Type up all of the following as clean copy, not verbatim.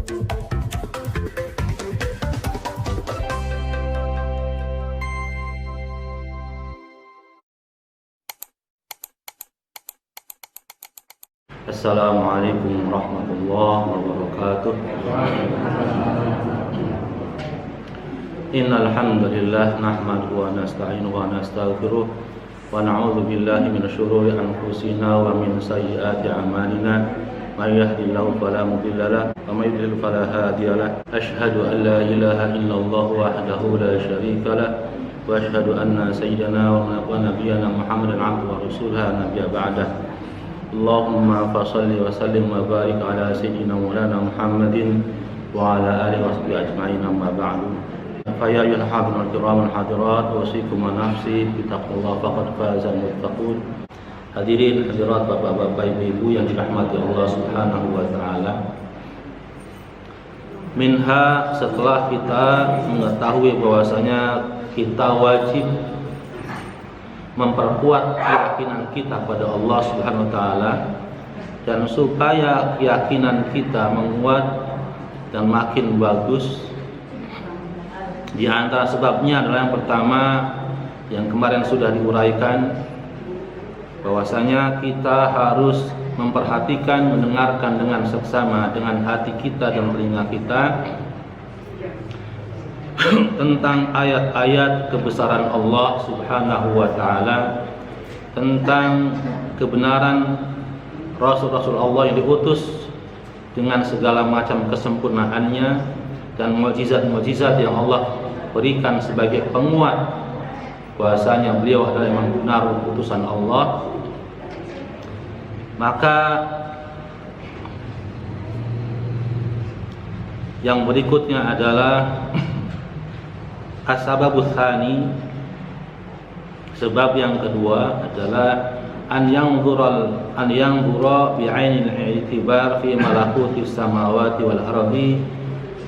Assalamualaikum warahmatullahi wabarakatuh. Innal hamdalillah nahmaduhu wa nasta'inuhu wa nastaghfiruh wa na'udzu billahi minasy syururi anfusina wa min sayyiati a'malina. May yahdihillahu fala mudilla lahu wa may yudlil fala hadiya lahu. Asyhadu an la ilaha illallah wahdahu la syarika lahu wa asyhadu anna sayyidana wa nabiyyana Muhammadan 'abduhu wa rasuluhu nabiyya ba'dahu. Allahumma fasalli wa sallim wa barik ala sayyidina Maulana Muhammadin wa ala alihi wa sahbihi ajma'in, amma ba'du. Fa ya ayyuhal hadirin al-kiram al-hadirat, usikum wa nafsi bi taqwallah faqad fazal muttaqun. Hadirin hadirat, bapak-bapak, ibu-ibu yang dirahmati Allah Subhanahu wa taala. Minha, setelah kita mengetahui bahwasanya kita wajib memperkuat keyakinan kita pada Allah Subhanahu wa taala, dan supaya keyakinan kita menguat dan makin bagus, di antara sebabnya adalah yang pertama yang kemarin sudah diuraikan, bahwasanya kita harus memperhatikan, mendengarkan dengan seksama dengan hati kita dan telinga kita tentang ayat-ayat kebesaran Allah Subhanahu wa taala, tentang kebenaran Rasul-Rasul Allah yang diutus dengan segala macam kesempurnaannya dan mukjizat-mukjizat yang Allah berikan sebagai penguat bahwasanya beliau adalah memang benar utusan Allah. Maka yang berikutnya adalah as-sababus tsani, sebab yang kedua adalah an yanzura bi'ainil i'tibar fi malakutis samawati wal ardi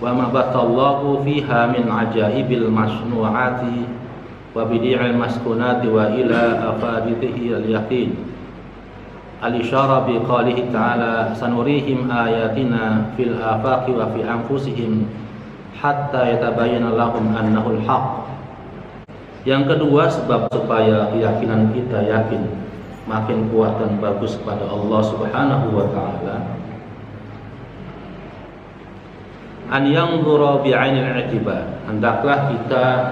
wa ma batallahu fiha min ajaibil masnu'ati wa bidi'il maskunati wa ila afaditihi al-yaqin. Al-isyara bi qalihi ta'ala sanurihim ayatina fil afaqi wa fi anfusihim hatta yatabayyana lahum annahu al-haq. Yang kedua, sebab supaya keyakinan kita yakin makin kuat dan bagus kepada Allah Subhanahu wa taala, an yanzura bi'ainil i'tibar, hendaklah kita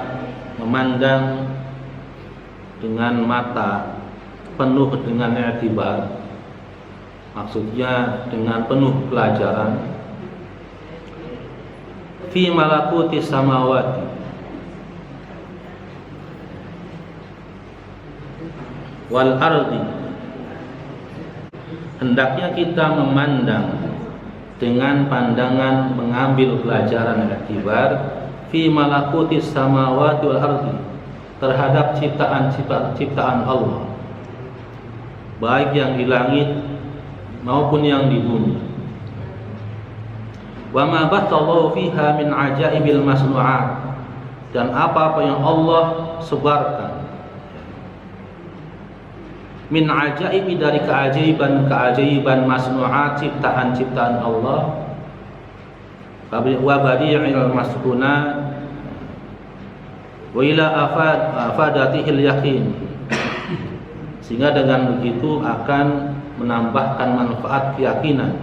memandang dengan mata penuh dengan i'tibar, maksudnya dengan penuh pelajaran, fi malakuti samawati wal ardi, hendaknya kita memandang dengan pandangan mengambil pelajaran i'tibar fi malakuti samawati wal ardi, terhadap ciptaan Allah, baik yang di langit maupun yang di bumi. Wa ma batallahu fiha min ajaibil masnu'at, dan apa-apa yang Allah sebarkan min ajaibi, dari keajaiban masnu'at, ciptaan-ciptaan Allah, wa badi'il maskunat wa ila afadatihil yaqin, sehingga dengan begitu akan menambahkan manfaat keyakinan.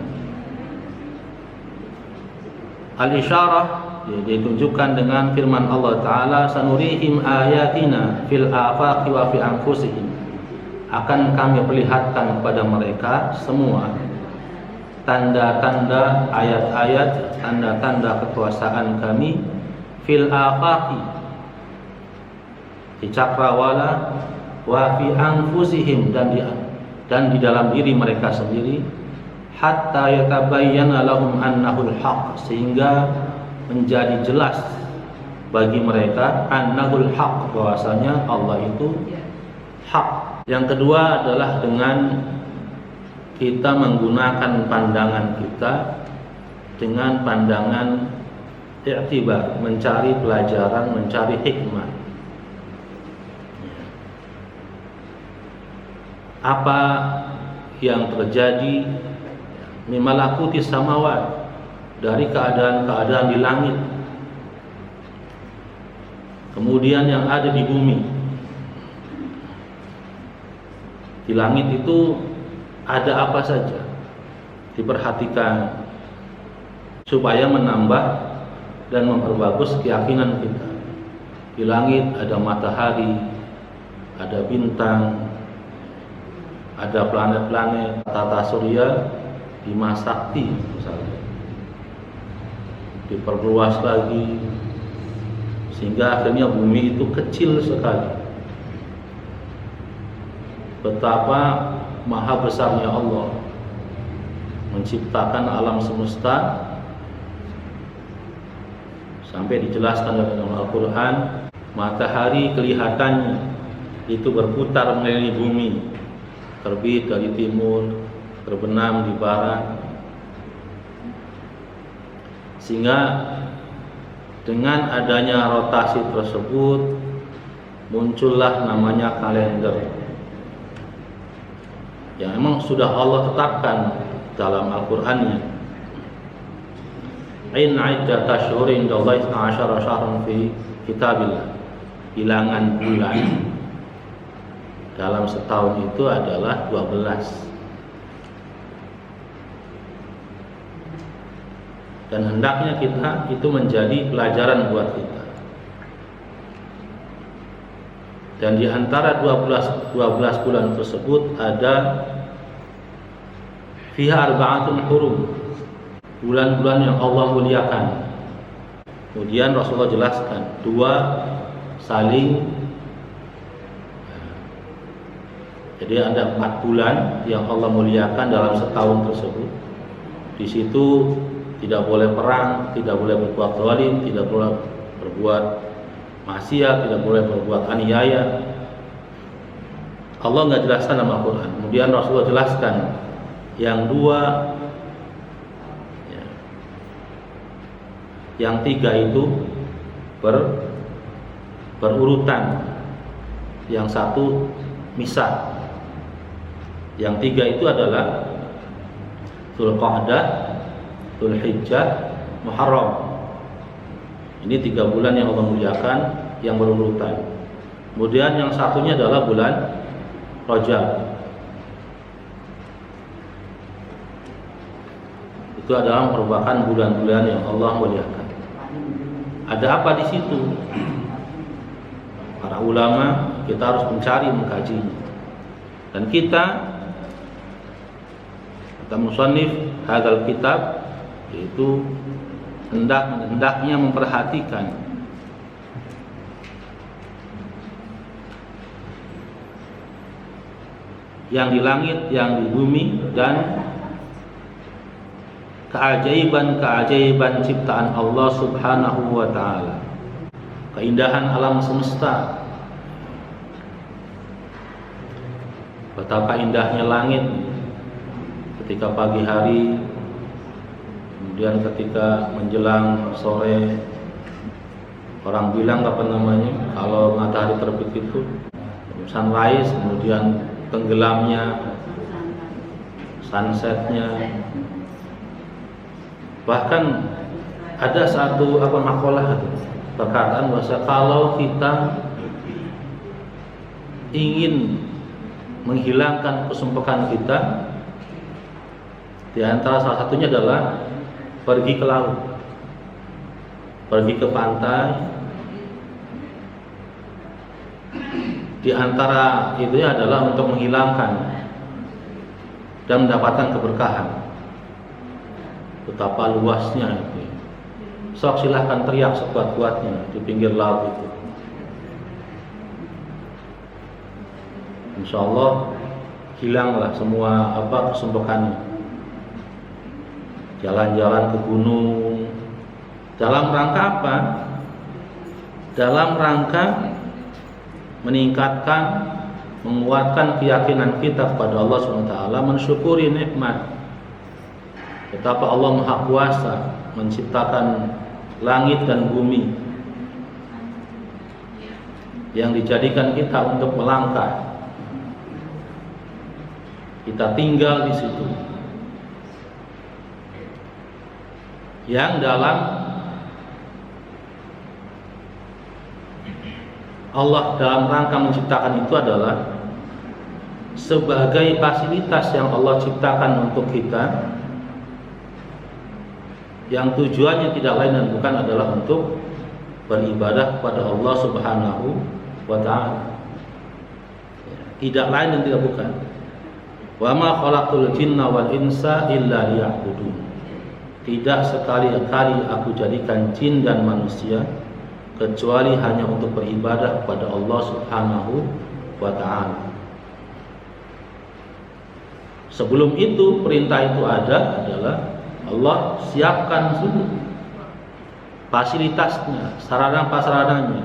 Al-isyarah ditunjukkan dengan firman Allah Ta'ala, sanurihim ayatina fil afaqi wa fi anfusihim, akan kami perlihatkan kepada mereka semua tanda-tanda ayat-ayat, tanda-tanda kekuasaan kami, fil afaqi, di cakrawala, wa fi anfusihim, dan di dalam diri mereka sendiri, hatta yatabayyana lahum annahul haq, sehingga menjadi jelas bagi mereka annahul haq, bahwasanya Allah itu hak. Yang kedua adalah dengan kita menggunakan pandangan kita dengan pandangan i'tibar, mencari pelajaran, mencari hikmah. Apa yang terjadi min malakuti samawat, dari keadaan-keadaan di langit, kemudian yang ada di bumi. Di langit itu ada apa saja, diperhatikan supaya menambah dan memperbagus keyakinan kita. Di langit ada matahari, ada bintang, ada planet-planet, tata surya, Bima Sakti misalnya, diperluas lagi sehingga akhirnya bumi itu kecil sekali. Betapa maha besarnya Allah menciptakan alam semesta, sampai dijelaskan dalam Al-Quran, matahari kelihatannya itu berputar mengelilingi bumi, terbit dari timur, terbenam di barat, sehingga dengan adanya rotasi tersebut muncullah namanya kalender yang memang sudah Allah tetapkan dalam Al-Qur'annya. Inna iddata asyhuri indallahi 12 syahran fi kitabillah. Bilangan bulan dalam setahun itu adalah 12. Dan hendaknya kita itu menjadi pelajaran buat kita. Dan di antara 12 bulan tersebut ada fiha arba'atun hurum, bulan-bulan yang Allah muliakan. Kemudian Rasulullah jelaskan, 2 saling, jadi ada 4 bulan yang Allah muliakan dalam setahun tersebut. Di situ tidak boleh perang, tidak boleh berbuat zalim, tidak boleh berbuat maksiat, tidak boleh berbuat aniaya. Allah nggak jelaskan dalam Al-Quran. Kemudian Rasulullah jelaskan yang 2, ya, yang 3 itu berurutan. Yang 1 misah. Yang 3 itu adalah Dzulqa'dah, Dzulhijjah, Muharram. Ini 3 bulan yang Allah muliakan yang berurutan. Kemudian yang satunya adalah bulan Rajab. Itu adalah merupakan bulan-bulan yang Allah muliakan. Ada apa di situ? Para ulama, kita harus mencari, mengkajinya. Dan kita, kata musannif hadzal kitab, yaitu hendaknya memperhatikan yang di langit, yang di bumi, dan keajaiban-keajaiban ciptaan Allah Subhanahu wa ta'ala, keindahan alam semesta. Betapa indahnya langit ketika pagi hari, kemudian ketika menjelang sore. Orang bilang kalau matahari terbit itu sunrise, kemudian tenggelamnya, sunsetnya. Bahkan ada satu makalah perkataan bahwa kalau kita ingin menghilangkan kesempekan kita, di antara salah satunya adalah pergi ke laut, pergi ke pantai. Di antara itu adalah untuk menghilangkan dan mendapatkan keberkahan. Betapa luasnya itu. Sok silahkan teriak sekuat-kuatnya di pinggir laut itu. Insya Allah hilanglah semua kesempekannya. Jalan-jalan ke gunung. Dalam rangka apa? Dalam rangka meningkatkan, menguatkan keyakinan kita kepada Allah SWT, mensyukuri nikmat. Betapa Allah Maha Kuasa menciptakan langit dan bumi yang dijadikan kita untuk melangkah. Kita tinggal di situ. yang dalam Allah dalam rangka menciptakan itu adalah sebagai fasilitas yang Allah ciptakan untuk kita, yang tujuannya tidak lain dan bukan adalah untuk beribadah kepada Allah Subhanahu wa ta'ala. Tidak lain dan tidak bukan. Wa ma khalaqtul jinna wal insa illa liya'budun. Tidak sekali-kali aku jadikan jin dan manusia kecuali hanya untuk beribadah kepada Allah Subhanahu wa ta'ala. Sebelum itu, perintah itu ada adalah Allah siapkan dulu fasilitasnya, sarana-prasarananya.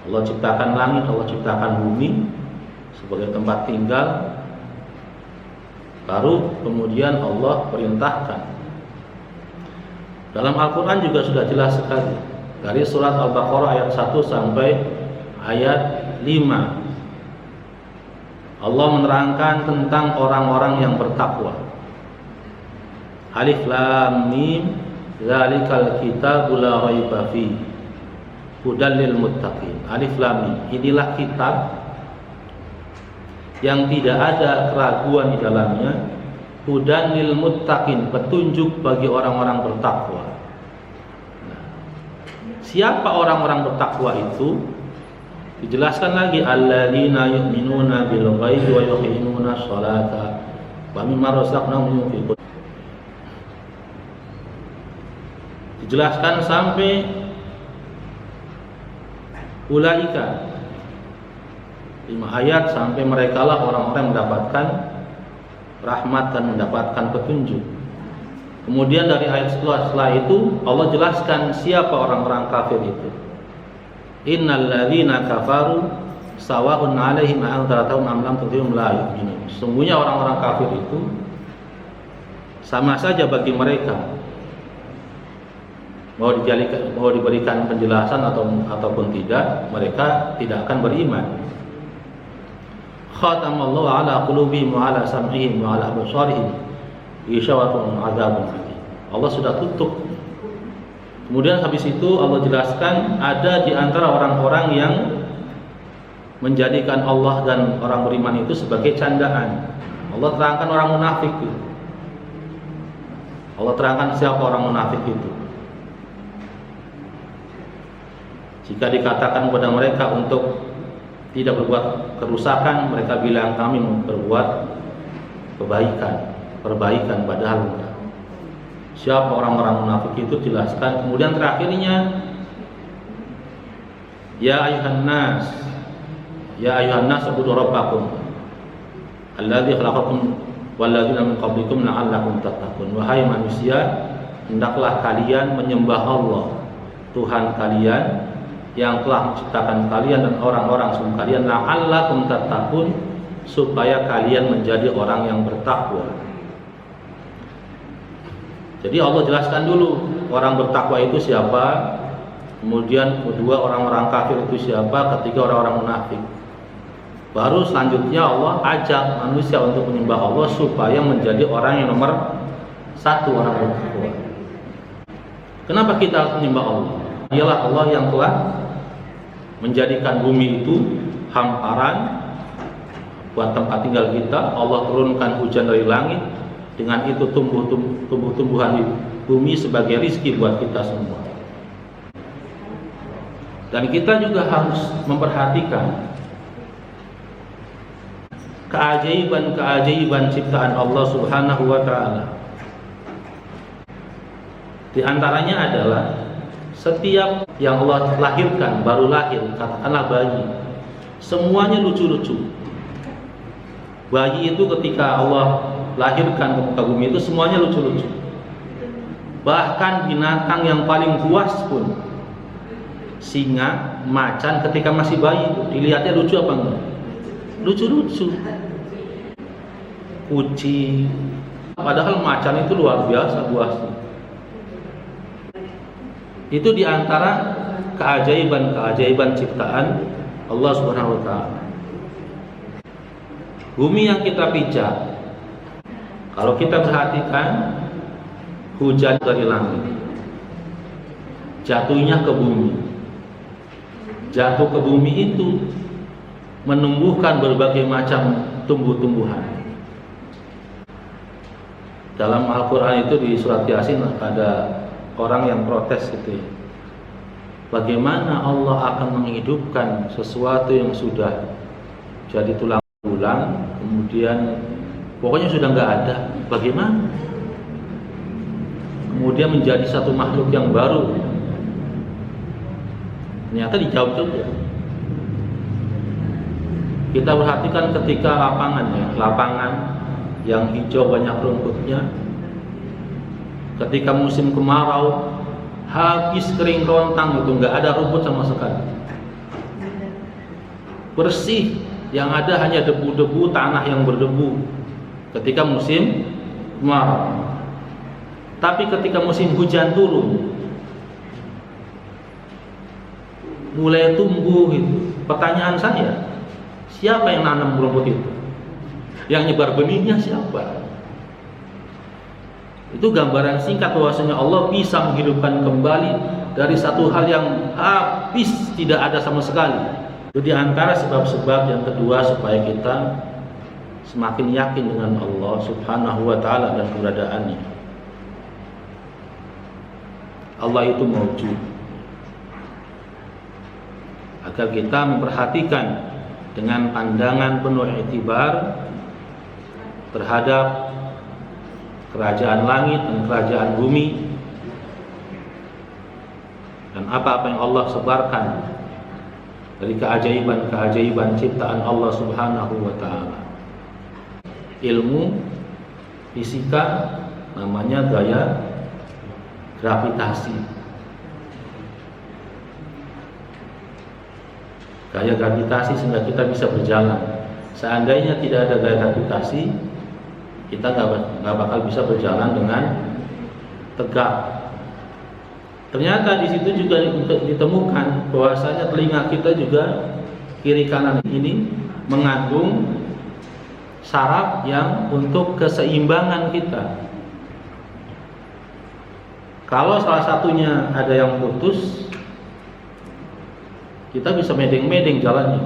Allah ciptakan langit, Allah ciptakan bumi sebagai tempat tinggal. Baru kemudian Allah perintahkan. Dalam Al-Quran juga sudah jelas sekali. Dari surat Al-Baqarah ayat 1 sampai ayat 5, Allah menerangkan tentang orang-orang yang bertakwa. Alif Lam Mim, Dzalikal kitabul la raiba fihi, hudal lil muttaqin. Alif Lam Mim, inilah kitab yang tidak ada keraguan di dalamnya, hudan lil muttaqin, petunjuk bagi orang-orang bertakwa. Siapa orang-orang bertakwa itu? Dijelaskan lagi, alladzina yu'minuna bil ghaibi wa yuqimuna sholata wa mimma razaqnahum yunfiqun. Dijelaskan sampai ulaika 5 ayat, sampai merekalah orang-orang yang mendapatkan rahmat dan mendapatkan petunjuk. Kemudian dari ayat setelah itu Allah jelaskan siapa orang-orang kafir itu. Innal ladzina kafaru sawa'un 'alaihim a'anzartahum am lam tunzirhum la yu'minun. Sesungguhnya orang-orang kafir itu sama saja bagi mereka, mau diberikan penjelasan ataupun tidak, mereka tidak akan beriman. Khatamallahu 'ala qulubihim wa 'ala sam'ihim wa 'ala absarihim ghishawatun 'adzabun alim. Allah sudah tutup. Kemudian habis itu Allah jelaskan ada di antara orang-orang yang menjadikan Allah dan orang beriman itu sebagai candaan. Allah terangkan orang munafik itu. Allah terangkan siapa orang munafik itu. Jika dikatakan kepada mereka untuk tidak berbuat kerusakan, mereka bilang kami berbuat perbaikan padahal enggak. Siapa orang-orang munafik itu jelaskan. Kemudian terakhirnya, ya ayuhan nas ubudu rabbakum alladzi khalaqakum walladzina min qablikum la'allakum tattaqun. Wahai manusia, hendaklah kalian menyembah Allah Tuhan kalian yang telah menciptakan kalian dan orang-orang sebelum kalian, la'allakum tattaqun, supaya kalian menjadi orang yang bertakwa. Jadi Allah jelaskan dulu orang bertakwa itu siapa, kemudian kedua orang-orang kafir itu siapa, ketiga orang-orang munafik. Baru selanjutnya Allah ajak manusia untuk menyembah Allah supaya menjadi orang yang nomor 1, orang bertakwa. Kenapa kita harus menyembah Allah? Dialah Allah yang telah menjadikan bumi itu hamparan buat tempat tinggal kita. Allah turunkan hujan dari langit, dengan itu tumbuh-tumbuhan di bumi sebagai rizki buat kita semua. Dan kita juga harus memperhatikan keajaiban ciptaan Allah Subhanahu wa ta'ala. Di antaranya adalah setiap yang Allah lahirkan, baru lahir, katakanlah bayi, semuanya lucu-lucu. Bayi itu ketika Allah lahirkan ke muka bumi itu semuanya lucu-lucu. Bahkan binatang yang paling buas pun, singa, macan, ketika masih bayi dilihatnya lucu apa enggak? Lucu-lucu. Kucing, padahal macan itu luar biasa buasnya. Itu diantara keajaiban ciptaan Allah Subhanahu wa ta'ala. Bumi yang kita pijak, kalau kita perhatikan, hujan dari langit, jatuhnya ke bumi. Jatuh ke bumi itu menumbuhkan berbagai macam tumbuh-tumbuhan. Dalam Al-Quran itu di surat Yasin ada orang yang protes gitu ya. Bagaimana Allah akan menghidupkan sesuatu yang sudah jadi tulang-tulang, kemudian pokoknya sudah nggak ada, bagaimana? Kemudian menjadi satu makhluk yang baru. Ternyata dijawab juga. Kita perhatikan ketika lapangan yang hijau banyak rumputnya. Ketika musim kemarau habis kering rontang itu, nggak ada rumput sama sekali. Bersih, yang ada hanya debu-debu, tanah yang berdebu. Ketika musim kemarau. Tapi ketika musim hujan turun, mulai tumbuh itu. Pertanyaan saya, siapa yang nanam rumput itu? Yang nyebar benihnya siapa? Itu gambaran singkat bahwasanya Allah bisa menghidupkan kembali dari satu hal yang habis tidak ada sama sekali. Itu di antara sebab-sebab yang kedua supaya kita semakin yakin dengan Allah Subhanahu wa taala dan keberadaannya. Allah itu mawjud. Agar kita memperhatikan dengan pandangan penuh iktibar terhadap kerajaan langit dan kerajaan bumi dan apa-apa yang Allah sebarkan dari keajaiban-keajaiban ciptaan Allah Subhanahu wa taala. Ilmu fisika namanya gaya gravitasi. Gaya gravitasi sehingga kita bisa berjalan. Seandainya tidak ada gaya gravitasi, kita nggak bakal bisa berjalan dengan tegak. Ternyata di situ juga ditemukan bahwasanya telinga kita juga kiri kanan ini mengandung saraf yang untuk keseimbangan kita. Kalau salah satunya ada yang putus, kita bisa medeng-medeng jalannya,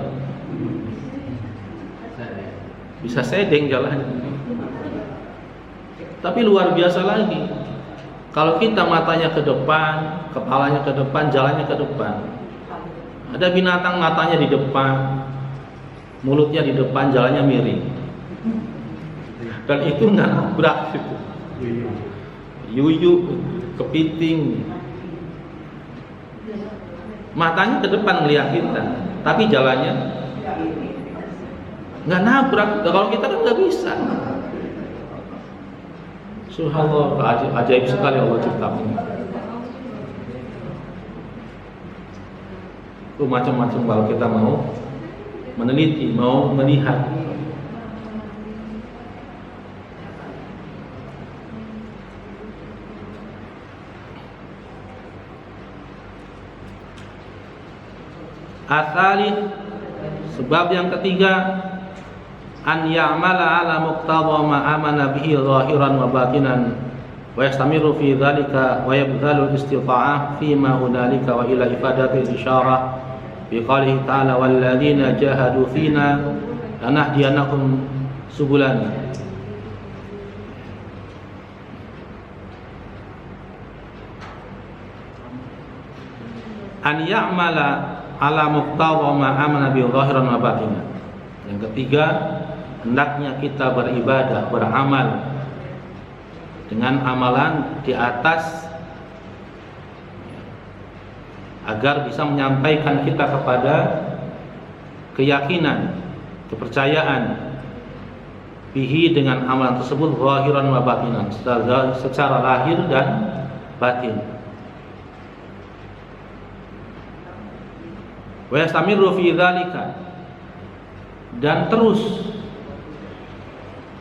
bisa sedeng jalannya. Tapi luar biasa lagi, kalau kita matanya ke depan, kepalanya ke depan, jalannya ke depan. Ada binatang matanya di depan, mulutnya di depan, jalannya miring. Dan itu nggak nabrak gitu. Yuyu, kepiting. Matanya ke depan melihat kita, tapi jalannya nggak nabrak. Kalau kita kan nggak bisa. Subhanallah, ajaib sekali Allah ciptakan. Itu macam-macam kalau kita mau meneliti, mau melihat. Asalih, sebab yang ketiga, an ya'mala ala muqtada ma amana bihi zahiran wa batinan wa yastamiru fi dhalika wa yabdhalu istita'ah fi ma hunalika wa ila ifadati isyarah bi qalihi ta'ala walladzina jahadu fina lanahdiyannahum subulana. An ya'mala ala muqtada ma amana bihi zahiran wa batinan. Yang ketiga, hendaknya kita beribadah, beramal dengan amalan di atas agar bisa menyampaikan kita kepada keyakinan, kepercayaan bihi dengan amalan tersebut zahiran wa batinan, secara lahir dan batin. Wa yastamiru fi dzalika, dan terus,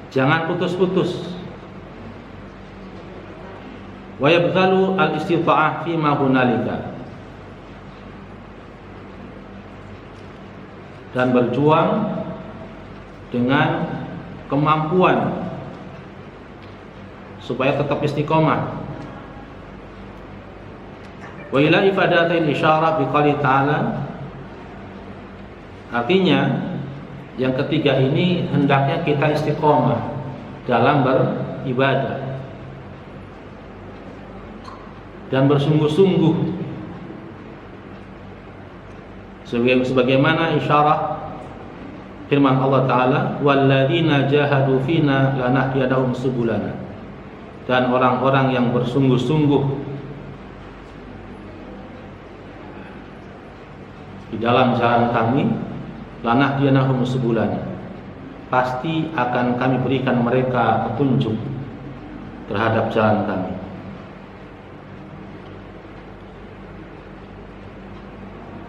jangan putus-putus. Wa yabdhalu al-istita'ah fi ma hunalika, dan berjuang dengan kemampuan supaya tetap istiqomah Wa ila ifadatil isyarah biqali ta'ala, artinya yang ketiga ini hendaknya kita istiqomah dalam beribadah dan bersungguh-sungguh sebagaimana isyarah firman Allah Ta'ala, walladzina jahadu fina lanahdiyannahum subulana, dan orang-orang yang bersungguh-sungguh di dalam jalan kami, lanahdiyannahum subulana, pasti akan kami berikan mereka petunjuk terhadap jalan kami.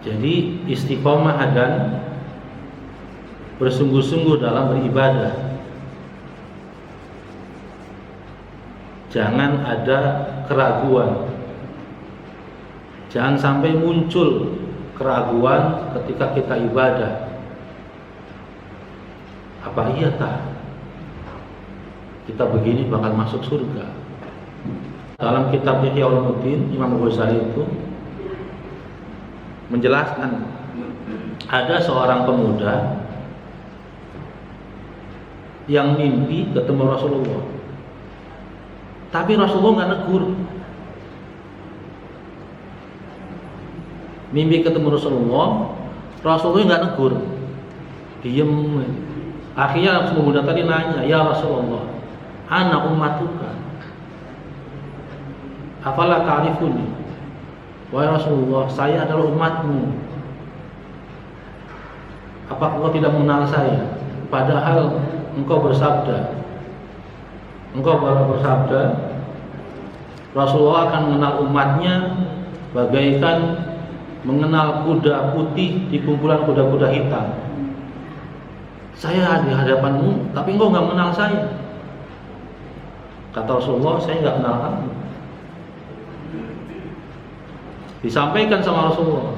Jadi istiqomah dan bersungguh-sungguh dalam beribadah. Jangan ada keraguan. Jangan sampai muncul keraguan ketika kita ibadah. Apa iya tak kita begini bakal masuk surga? Dalam kitab Ihya Ulumuddin, Imam Ghazali itu menjelaskan ada seorang pemuda yang mimpi ketemu Rasulullah, tapi Rasulullah nggak negur. Mimpi ketemu Rasulullah nggak negur, diem. Akhirnya pemuda tadi nanya, ya Rasulullah, ana ummatuka, afala ta'rifuni? Wahai Rasulullah, saya adalah umatmu, apakah engkau tidak mengenal saya? Padahal engkau bersabda, Rasulullah akan mengenal umatnya bagaikan mengenal kuda putih di kumpulan kuda-kuda hitam. Saya di hadapanmu, tapi engkau nggak mengenal saya. Kata Rasulullah, saya nggak kenal kamu. Disampaikan sama Rasulullah,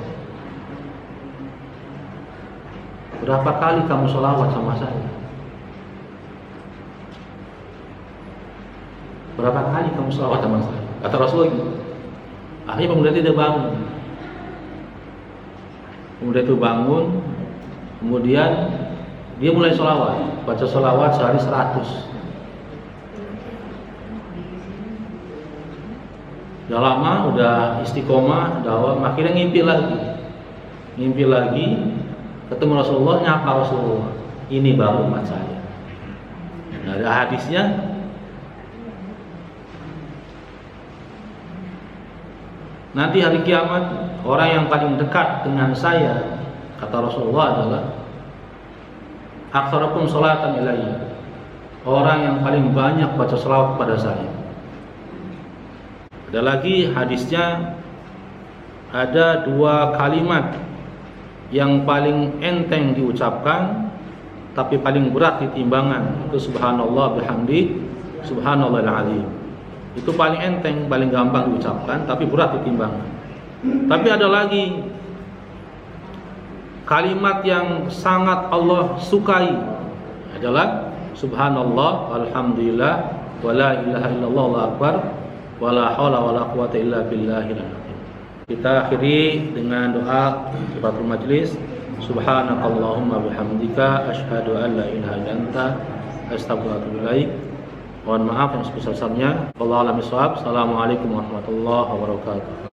berapa kali kamu sholawat sama saya? Berapa kali kamu sholawat sama saya? Kata Rasulullah. Akhirnya pemuda itu bangun. Pemuda itu bangun, kemudian dia mulai sholawat, baca sholawat sehari 100. Udah lama, udah istiqomah, dawam, akhirnya ngimpi lagi, ketemu Rasulullah, nyapa Rasulullah, ini baru umat saya. Nah, ada hadisnya, nanti hari kiamat orang yang paling dekat dengan saya, kata Rasulullah, adalah aktsarakum sholatan ilayya, orang yang paling banyak baca sholawat kepada saya. Ada lagi hadisnya, ada 2 kalimat yang paling enteng diucapkan tapi paling berat di timbangan, itu subhanallah bihamdi, subhanallahil azim. Itu paling enteng, paling gampang diucapkan tapi berat di timbangan. Tapi ada lagi kalimat yang sangat Allah sukai, adalah subhanallah walhamdulillah wala ilaha illallah wallahu akbar wala haula wala quwata illa billahil azim. Kita akhiri dengan doa kifaratul majlis. Subhanakallahumma bihamdika asyhadu an la ilaha illa anta astaghfiruka wa atubu ilaik. Mohon maaf yang sebesar-besarnya. Wallahu a'lam bishawab. Assalamualaikum warahmatullahi wabarakatuh.